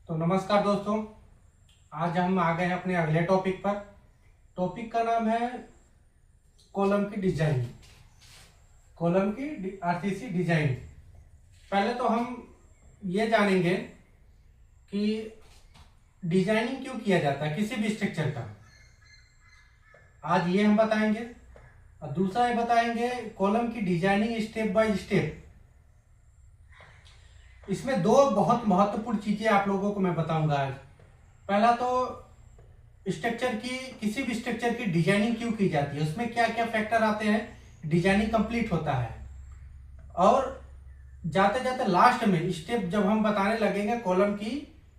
तो नमस्कार दोस्तों, आज हम आ गए हैं अपने अगले टॉपिक पर। टॉपिक का नाम है कॉलम की डिजाइन, कॉलम की आरसीसी डिजाइन। पहले तो हम ये जानेंगे कि डिजाइनिंग क्यों किया जाता है किसी भी स्ट्रक्चर का, आज ये हम बताएंगे। और दूसरा ये बताएंगे कॉलम की डिजाइनिंग स्टेप बाय स्टेप। इसमें दो बहुत महत्वपूर्ण चीजें आप लोगों को मैं बताऊंगा आज। पहला तो स्ट्रक्चर की, किसी भी स्ट्रक्चर की डिजाइनिंग क्यों की जाती है, उसमें क्या क्या फैक्टर आते हैं, डिजाइनिंग कंप्लीट होता है। और जाते जाते लास्ट में स्टेप जब हम बताने लगेंगे कॉलम की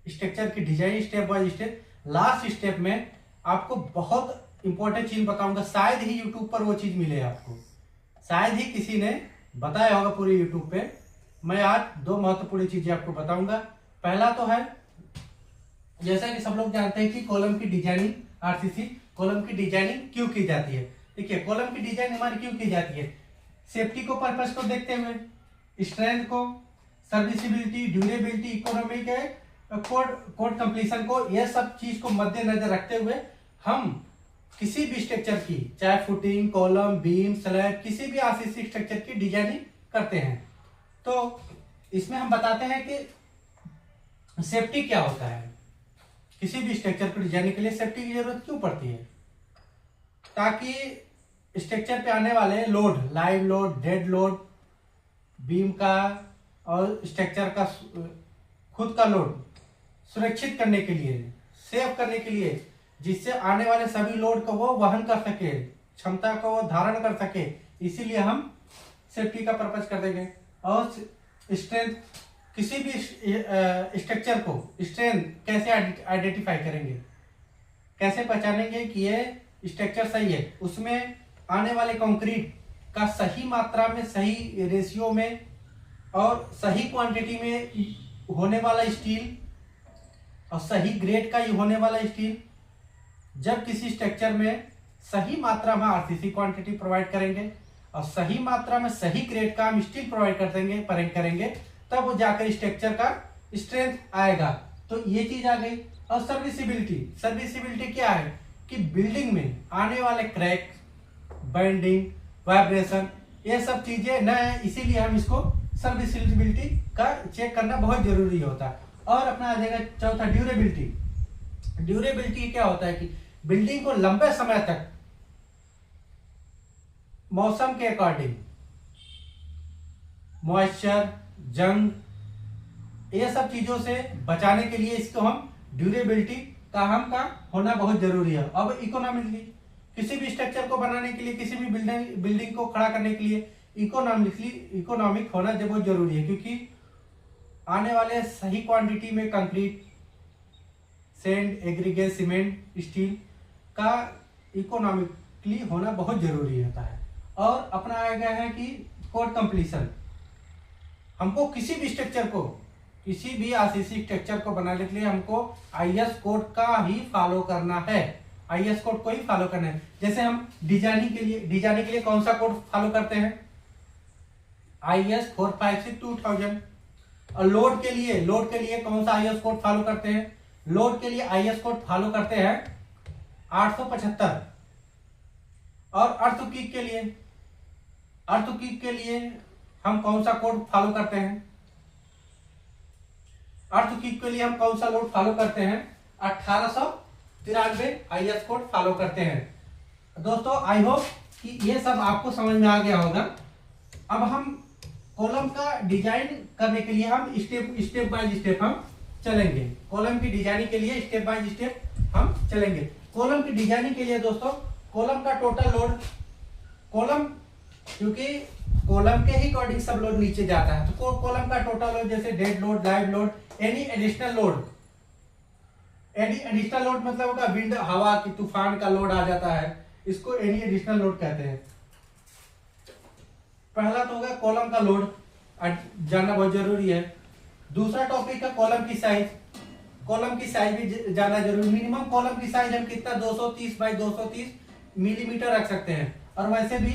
स्ट्रक्चर की design step by step, last step में आपको बहुत इंपॉर्टेंट चीज बताऊंगा। शायद ही यूट्यूब पर वो चीज मिले आपको, शायद ही किसी ने बताया होगा पूरे यूट्यूब पे। मैं आज दो महत्वपूर्ण चीजें आपको बताऊंगा। पहला तो है, जैसा कि सब लोग जानते हैं कि कॉलम की डिजाइनिंग आरसीसी, कॉलम की डिजाइनिंग क्यों की जाती है। देखिए, कॉलम की डिजाइन हमारी क्यों की जाती है, सेफ्टी को, पर्पस को देखते हुए, स्ट्रेंथ को, serviceability, durability, economic code completion को, यह सब चीज को मद्देनजर रखते हुए हम किसी भी स्ट्रक्चर की, चाहे फुटिंग, कॉलम, बीम, स्लैब, किसी भी आरसीसी स्ट्रक्चर की डिजाइनिंग करते हैं। तो इसमें हम बताते हैं कि सेफ्टी क्या होता है, किसी भी स्ट्रक्चर को डिजाइनिंग के लिए सेफ्टी की जरूरत क्यों पड़ती है, ताकि स्ट्रक्चर पे आने वाले load, live load, dead load, beam का और स्ट्रक्चर का खुद का लोड सुरक्षित करने के लिए, सेव करने के लिए, जिससे आने वाले सभी लोड को वो वहन कर सके, क्षमता को वो धारण कर सके, इसीलिए हम सेफ्टी का पर्पज कर देंगे। और स्ट्रेंथ, किसी भी स्ट्रक्चर को स्ट्रेंथ कैसे आइडेंटिफाई करेंगे, कैसे पहचानेंगे कि ये स्ट्रक्चर सही है, उसमें आने वाले कंक्रीट का सही मात्रा में, सही रेशियो में और सही क्वांटिटी में होने वाला स्टील और सही ग्रेड का होने वाला स्टील। जब किसी स्ट्रक्चर में सही मात्रा में आरसीसी क्वांटिटी प्रोवाइड करेंगे और सही मात्रा में सही ग्रेड का हम स्टील प्रोवाइड करेंगे तब वो जाकर स्ट्रक्चर का स्ट्रेंथ आएगा। तो ये चीज आ गई। और सर्विसिबिलिटी, सर्विसिबिलिटी क्या है कि बिल्डिंग में आने वाले क्रैक, बेंडिंग, वाइब्रेशन, ये सब चीजें न है, इसीलिए हम इसको सर्विसिबिलिटी का चेक करना बहुत जरूरी होता है। और अपना आ जाएगा चौथा, ड्यूरेबिलिटी। ड्यूरेबिलिटी क्या होता है कि बिल्डिंग को लंबे समय तक मौसम के अकॉर्डिंग, मॉइस्चर, जंग, ये सब चीजों से बचाने के लिए इसको हम ड्यूरेबिलिटी का होना बहुत जरूरी है। अब इकोनॉमिकली, किसी भी स्ट्रक्चर को बनाने के लिए, किसी भी बिल्डिंग को खड़ा करने के लिए इकोनॉमिक होना बहुत जरूरी है, क्योंकि आने वाले सही क्वांटिटी में concrete, sand, aggregate, cement, steel का इकोनॉमिकली होना बहुत जरूरी होता है। और अपना आ गया है कि कोड कंप्लीशन। हमको किसी भी स्ट्रक्चर को, किसी भी आरसीसी स्ट्रक्चर को बनाने के लिए हमको आईएस कोड का ही फॉलो करना है, आईएस कोड को ही फॉलो करना है। जैसे हम डिजाइनिंग के लिए कौन सा कोड फॉलो करते हैं, आईएस 456-2000। और लोड के लिए कौन सा आईएस कोड फॉलो करते हैं, लोड के लिए आईएस कोड फॉलो करते हैं 875। और अर्थक्वेक के लिए हम कौन सा कोड फॉलो करते हैं, अर्थक्वेक के लिए हम कौन सा लोड फॉलो करते हैं, 1893 आईएस कोड फॉलो करते हैं। दोस्तों, आई होप कि ये सब आपको समझ में आ गया होगा। अब हम कॉलम का डिजाइन करने के लिए हम स्टेप बाय स्टेप हम चलेंगे। कॉलम की डिजाइनिंग के लिए स्टेप बाय स्टेप हम चलेंगे। कॉलम की डिजाइनिंग के लिए दोस्तों, कॉलम का टोटल लोड, क्योंकि कॉलम के ही अकॉर्डिंग सब लोड नीचे जाता है, तो कॉलम का टोटल लोड, जैसे dead load, live load, any additional load मतलब होगा विंड, हवा की, तूफान का लोड आ जाता है, इसको एनी एडिशनल लोड कहते हैं। पहला तो होगा कॉलम का लोड, जानना बहुत जरूरी है। दूसरा टॉपिक है कॉलम की साइज। कॉलम की साइज भी जानना जरूरी। मिनिमम कॉलम की साइज हम कितना 230 बाई 230 मिलीमीटर रख सकते हैं, और वैसे भी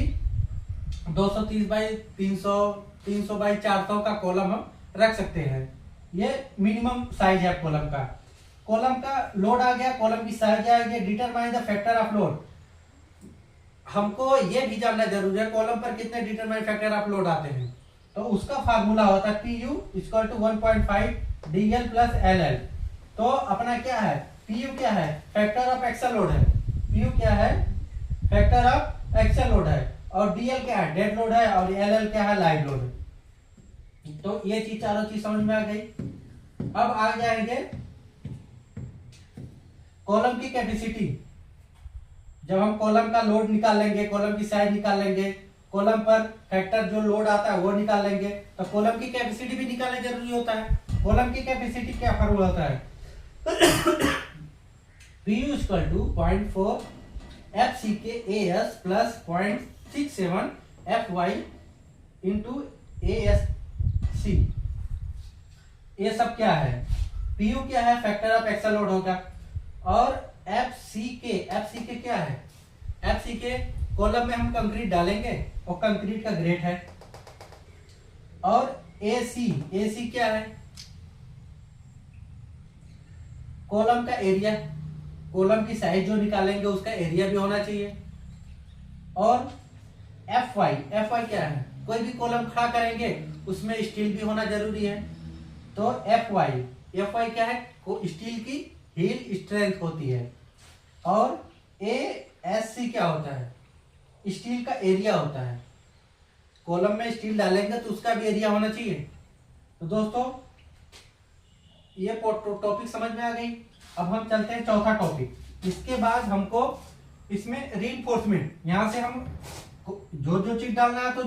230 बाई 300 बाई 400 का कॉलम हम रख सकते हैं। ये मिनिमम साइज है कॉलम का। कॉलम का लोड आ गया, कॉलम की साइज आ गया। Determine the factor of load, हमको ये भी जानना जरूरी है कॉलम पर कितने डिटरमाइन फैक्टर ऑफ लोड आते हैं। तो उसका फार्मूला होता है PU equal to 1.5 DL plus LL। तो अपना क्या है, PU क्या है, फैक्टर ऑफ एक्सल लोड है। PU क्या है, फैक्टर ऑफ एक्सल लोड है। और DL क्या है, डेड लोड है। और LL क्या है, लाइव लोड है। तो ये चीज, चारों चीज समझ में आ गई। अब आ जाएंगे कॉलम की कैपेसिटी। जब हम कॉलम का लोड निकालेंगे, कॉलम की साइज निकालेंगे, कॉलम पर फैक्टर जो लोड आता है वो निकालेंगे, तो कॉलम की कैपेसिटी भी निकालना जरूरी होता है। कॉलम की कैपेसिटी क्या फार्मूला होता है, PU equal to 0.4 FCK AS plus 0.67 FY into ASC। ये सब क्या है, PU क्या है, फैक्टर ऑफ एक्सल लोड होगा। और FCK क्या है, FCK कॉलम में हम कंक्रीट डालेंगे और कंक्रीट का ग्रेट है। और AC क्या है, कॉलम का एरिया, कॉलम की साइज जो निकालेंगे उसका एरिया भी होना चाहिए। और FY क्या है, कोई भी कॉलम खड़ा करेंगे उसमें स्टील भी होना जरूरी है। तो FY क्या है, स्टील की हील स्ट्रेंथ होती है। और ASC क्या होता है, स्टील का एरिया होता है। कॉलम में स्टील डालेंगे तो उसका भी एरिया होना चाहिए। तो दोस्तों ये टॉपिक समझ में आ गई। अब हम चलते हैं चौथा टॉपिक। इसके बाद हमको इसमें रीइंफोर्समेंट, यहां से हम जो जो चीज डालना है तो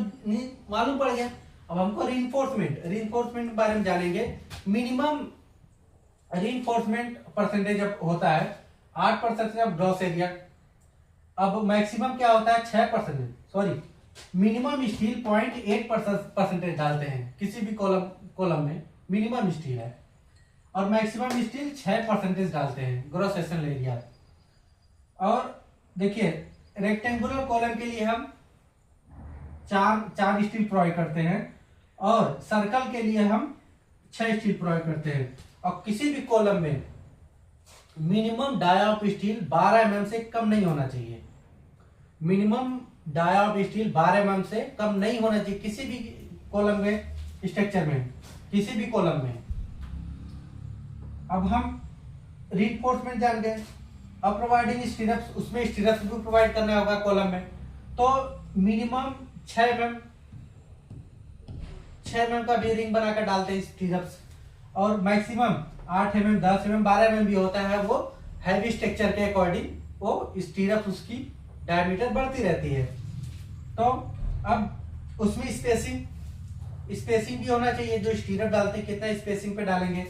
मालूम पड़ गया। अब हमको रीइंफोर्समेंट के बारे में जानेंगे। मिनिमम रीइंफोर्समेंट परसेंटेज होता है 8% ऑफ ग्रॉस एरिया। अब मैक्सिमम क्या होता है 6%, सॉरी मिनिमम स्टील 0.8% डालते हैं किसी भी कॉलम में, मिनिमम स्टील है। और मैक्सिमम स्टील 6% डालते हैं ग्रॉस सेक्शनल एरिया। और देखिए रेक्टेंगुलर कॉलम के लिए हम चार स्टील प्रोवाइड करते हैं और सर्कल के लिए हम 6 स्टील प्रोवाइड करते हैं। और किसी भी कॉलम में minimum dia of steel 12 mm से कम नहीं होना चाहिए। Minimum dia of steel 12 mm से कम नहीं होना चाहिए किसी भी कॉलम में, स्ट्रक्चर में, किसी भी कॉलम में। अब हम रीइंफोर्समेंट जान गए। अब प्रोवाइडिंग स्टीरअप्स, उसमें स्टीरअप्स भी प्रोवाइड करना होगा कॉलम में। तो मिनिमम 6 mm का भी रिंग बनाकर डालते हैं स्टीरअप्स। और मैक्सिमम 8 mm, 10 mm, 12 mm भी होता है। वो हैवी स्ट्रक्चर के अकॉर्डिंग वो स्टीरअप्स उसकी डायमीटर बढ़ती रहती है। तो अब उसमें स्पेसिंग भी होना चाहिए। जो स्टीरअप डालते हैं कितना स्पेसिंग पे डालेंगे।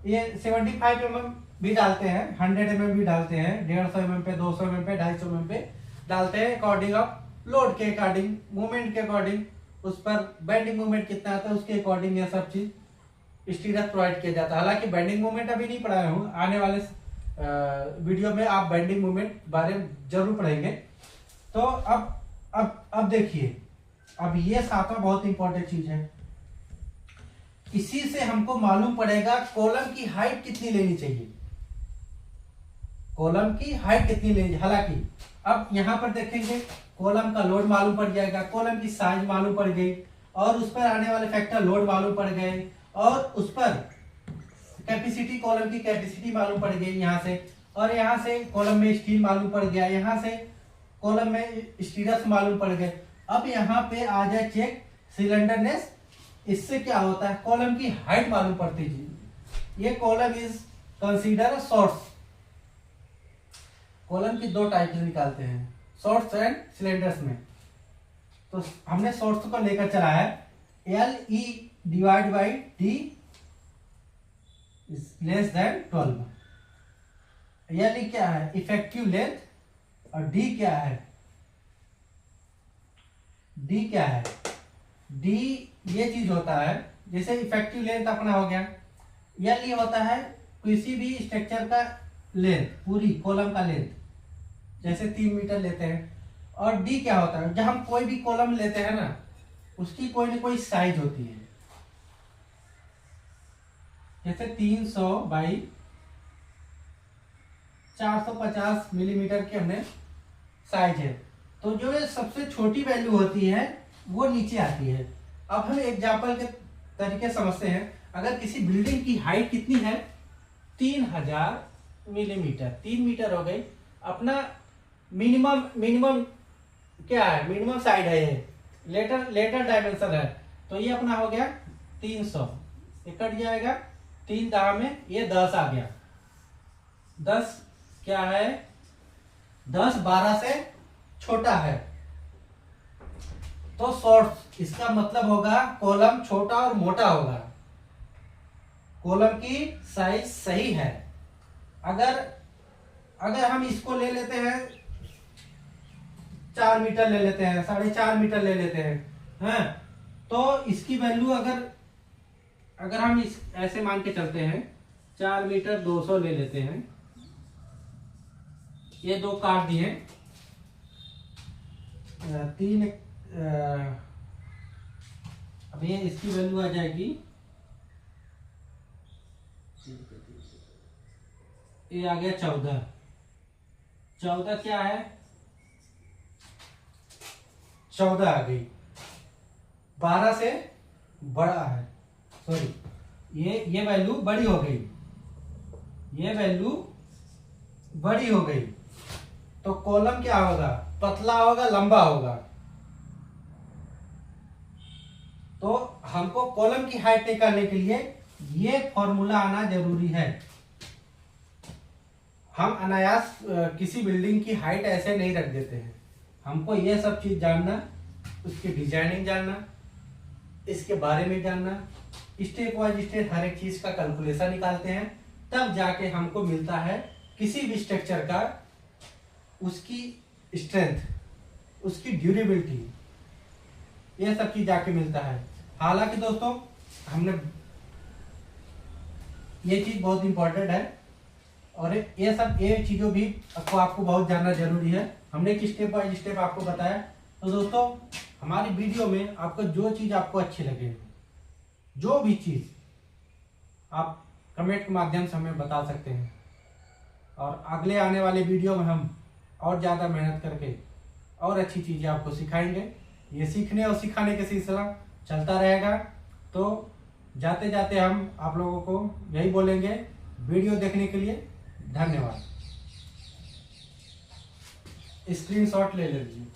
ये 75 mm भी डालते हैं, 100 mm भी डालते हैं, 150 mm पे, 200 mm पे, 250 mm पे डालते हैं। अकॉर्डिंग ऑफ लोड के अकॉर्डिंग, मूवमेंट के अकॉर्डिंग, उस पर बेंडिंग मूवमेंट कितना आता है उसके अकॉर्डिंग ये सब चीज स्टीरअप प्रोवाइड किया जाता है। हालांकि बेंडिंग मूवमेंट अभी नहीं पढ़ाया हूँ, आने वाले वीडियो में आप बेंडिंग मूवमेंट बारे में जरूर पढ़ेंगे। तो अब देखिए, अब ये सातवां बहुत इंपॉर्टेंट चीज है। इसी से हमको मालूम पड़ेगा कॉलम की हाइट कितनी लेनी चाहिए, कॉलम की हाइट कितनी लेनी चाहिए। हालांकि अब यहां पर देखेंगे कॉलम का लोड मालूम पड़ जाएगा, कॉलम की साइज मालूम पड़ गई, और उस पर आने वाले फैक्टर लोड मालूम पड़ गए, और उस पर कैपेसिटी, कॉलम की कैपेसिटी मालूम पड़ गई यहाँ से। और यहाँ से कॉलम में स्टील मालूम पड़ गया, यहाँ से कॉलम में स्टीरअप्स मालूम पड़ गए। अब यहाँ पे आ जाए चेक सिलेंडरनेस। इससे क्या होता है, कॉलम की हाइट मालूम पड़ती है। ये column is consider shorts. Column की 2 टाइप निकालते हैं, शॉर्ट्स एंड सिलेंडर्स में। तो हमने शॉर्ट्स को लेकर चला है LE divide by D less than 12। LE क्या है, इफेक्टिव लेंथ, और D क्या है, D क्या है, D ये चीज होता है। जैसे इफेक्टिव लेंथ अपना हो गया, LE होता है किसी भी स्ट्रक्चर का लेंथ, पूरी कॉलम का लेंथ, जैसे 3 मीटर लेते हैं। और D क्या होता है, जब हम कोई भी कॉलम लेते हैं ना, उसकी कोई ना कोई साइज होती है। जैसे 300 बाई 450 मिलीमीटर के हमने साइज है, तो जो ये सबसे छोटी वैल्यू होती है वो नीचे आती है। अब हम एग्जाम्पल के तरीके समझते हैं। अगर किसी बिल्डिंग की हाइट कितनी है, 3000 मिलीमीटर, 3 मीटर हो गई। अपना मिनिमम क्या है, मिनिमम साइड है ये, लेटर डायमेंशन है, तो ये अपना हो गया 300, ये कट जाएगा 3 दाह में, ये 10 आ गया। 10 क्या है, 10 12 से छोटा है, तो शॉर्ट, इसका मतलब होगा कॉलम छोटा और मोटा होगा, कॉलम की साइज सही है। अगर हम इसको ले लेते हैं 4 मीटर ले लेते हैं, 4.5 मीटर ले लेते हैं, तो इसकी वैल्यू अगर हम इस ऐसे मान के चलते हैं, 4 मीटर 200 ले लेते हैं, ये 2 काट दिए, 3, अब ये इसकी वैल्यू आ जाएगी, ये आ गया 14 क्या है, 14 आ गई, 12 से बड़ा है, सॉरी ये वैल्यू बड़ी हो गई, ये वैल्यू बड़ी हो गई, तो कॉलम क्या होगा, पतला होगा, लंबा होगा। तो हमको कॉलम की हाइट निकालने के लिए ये फॉर्मूला आना जरूरी है। हम अनायास किसी बिल्डिंग की हाइट ऐसे नहीं रख देते हैं, हमको ये सब चीज जानना, उसकी डिजाइनिंग जानना, इसके बारे में जानना, स्टेप वाइज स्टेप हर एक चीज का कैलकुलेशन निकालते हैं, तब जाके हमको मिलता है किसी भी स्ट्रक्चर का, उसकी स्ट्रेंथ, उसकी ड्यूरेबिलिटी, ये सब चीज जाके मिलता है। हालांकि दोस्तों हमने ये चीज बहुत इंपॉर्टेंट है, और ये चीजों भी आपको बहुत जानना जरूरी है। हमने एक स्टेप बाय स्टेप आपको बताया। तो दोस्तों हमारी वीडियो में आपको जो चीज आपको अच्छी लगे, जो भी चीज आप कमेंट के माध्यम से हमें बता सकते हैं, और अगले आने वाले वीडियो में हम और ज़्यादा मेहनत करके और अच्छी चीज़ें आपको सिखाएंगे। ये सीखने और सिखाने का सिलसिला चलता रहेगा। तो जाते जाते हम आप लोगों को यही बोलेंगे, वीडियो देखने के लिए धन्यवाद। स्क्रीनशॉट ले लीजिए।